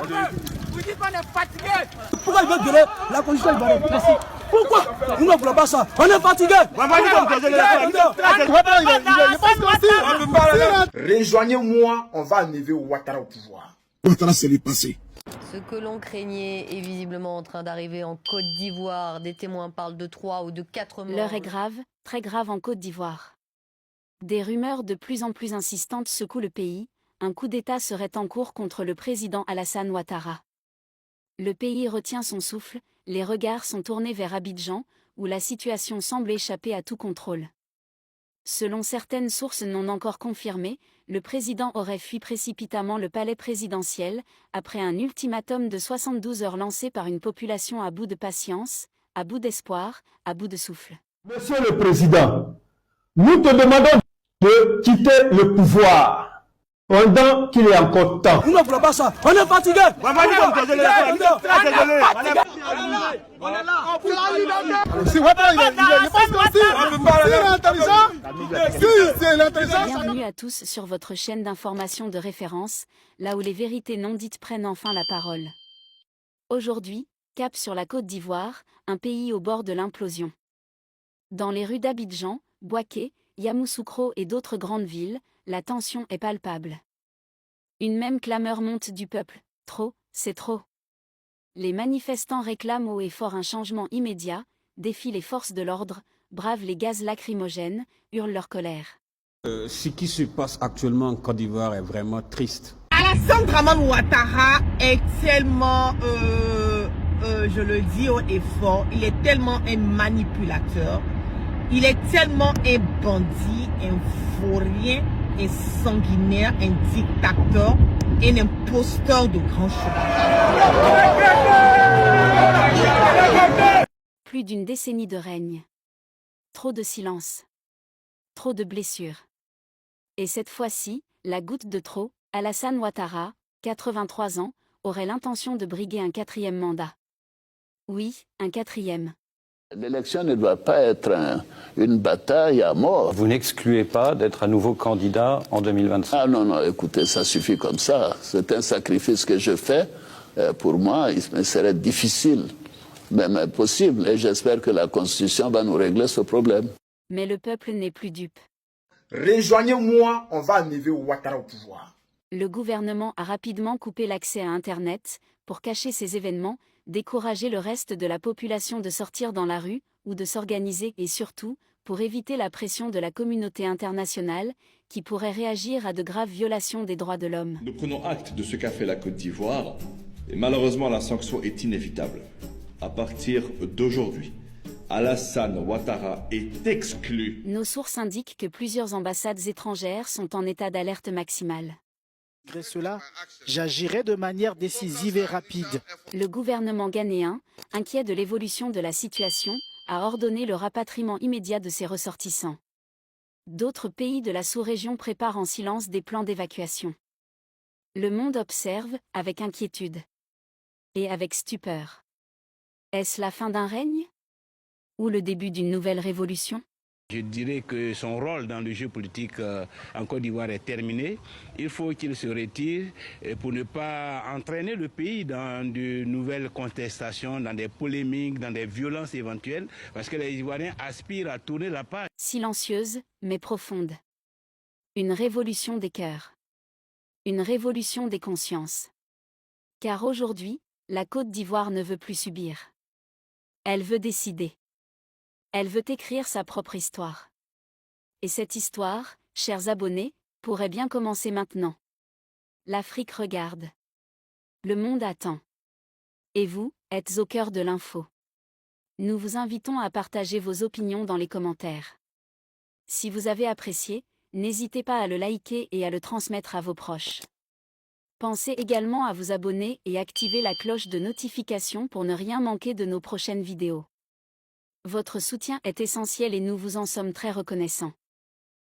Vous dites qu'on est fatigué. Pourquoi il veut gueuler la condition ivoirienne? Pourquoi? Vous ne voulez pas ça. On est fatigué. Rejoignez-moi, on va enlever Ouattara au pouvoir. Ouattara, c'est le passé. Ce que l'on craignait est visiblement en train d'arriver en Côte d'Ivoire. Des témoins parlent de 3 ou de 4 morts. L'heure est grave, très grave en Côte d'Ivoire. Des rumeurs de plus en plus insistantes secouent le pays. Un coup d'État serait en cours contre le président Alassane Ouattara. Le pays retient son souffle, les regards sont tournés vers Abidjan, où la situation semble échapper à tout contrôle. Selon certaines sources non encore confirmées, le président aurait fui précipitamment le palais présidentiel, après un ultimatum de 72 heures lancé par une population à bout de patience, à bout d'espoir, à bout de souffle. Monsieur le Président, nous te demandons de quitter le pouvoir pendant qu'il est encore temps. Vous ne voulez pas ça. On est fatigué. Bienvenue à tous sur votre chaîne d'information de référence, là où les vérités non dites prennent enfin la parole. Aujourd'hui, cap sur la Côte d'Ivoire, un pays au bord de l'implosion. Dans les rues d'Abidjan, Bouaké, Yamoussoukro et d'autres grandes villes, la tension est palpable. Une même clameur monte du peuple. Trop, c'est trop. Les manifestants réclament haut et fort un changement immédiat, défient les forces de l'ordre, bravent les gaz lacrymogènes, hurlent leur colère. Ce qui se passe actuellement en Côte d'Ivoire est vraiment triste. Alassane Dramane Ouattara est tellement, je le dis haut et fort, il est tellement un manipulateur, il est tellement un bandit, un vaurien, un sanguinaire, un dictateur, un imposteur de grand chemin. Plus d'une décennie de règne. Trop de silence. Trop de blessures. Et cette fois-ci, la goutte de trop, Alassane Ouattara, 83 ans, aurait l'intention de briguer un 4e mandat. Oui, un 4e. L'élection ne doit pas être une bataille à mort. Vous n'excluez pas d'être à nouveau candidat en 2025? Ah non, non, écoutez, ça suffit comme ça. C'est un sacrifice que je fais. Pour moi, il me serait difficile, même impossible. Et j'espère que la Constitution va nous régler ce problème. Mais le peuple n'est plus dupe. Rejoignez-moi, on va enlever Ouattara au pouvoir. Le gouvernement a rapidement coupé l'accès à Internet pour cacher ces événements, décourager le reste de la population de sortir dans la rue ou de s'organiser et surtout, pour éviter la pression de la communauté internationale qui pourrait réagir à de graves violations des droits de l'homme. Nous prenons acte de ce qu'a fait la Côte d'Ivoire et malheureusement la sanction est inévitable. À partir d'aujourd'hui, Alassane Ouattara est exclu. Nos sources indiquent que plusieurs ambassades étrangères sont en état d'alerte maximale. Malgré cela, j'agirai de manière décisive et rapide. Le gouvernement ghanéen, inquiet de l'évolution de la situation, a ordonné le rapatriement immédiat de ses ressortissants. D'autres pays de la sous-région préparent en silence des plans d'évacuation. Le monde observe, avec inquiétude. Et avec stupeur. Est-ce la fin d'un règne? Ou le début d'une nouvelle révolution? Je dirais que son rôle dans le jeu politique en Côte d'Ivoire est terminé. Il faut qu'il se retire pour ne pas entraîner le pays dans de nouvelles contestations, dans des polémiques, dans des violences éventuelles, parce que les Ivoiriens aspirent à tourner la page. Silencieuse, mais profonde. Une révolution des cœurs. Une révolution des consciences. Car aujourd'hui, la Côte d'Ivoire ne veut plus subir. Elle veut décider. Elle veut écrire sa propre histoire. Et cette histoire, chers abonnés, pourrait bien commencer maintenant. L'Afrique regarde. Le monde attend. Et vous, êtes au cœur de l'info. Nous vous invitons à partager vos opinions dans les commentaires. Si vous avez apprécié, n'hésitez pas à le liker et à le transmettre à vos proches. Pensez également à vous abonner et activer la cloche de notification pour ne rien manquer de nos prochaines vidéos. Votre soutien est essentiel et nous vous en sommes très reconnaissants.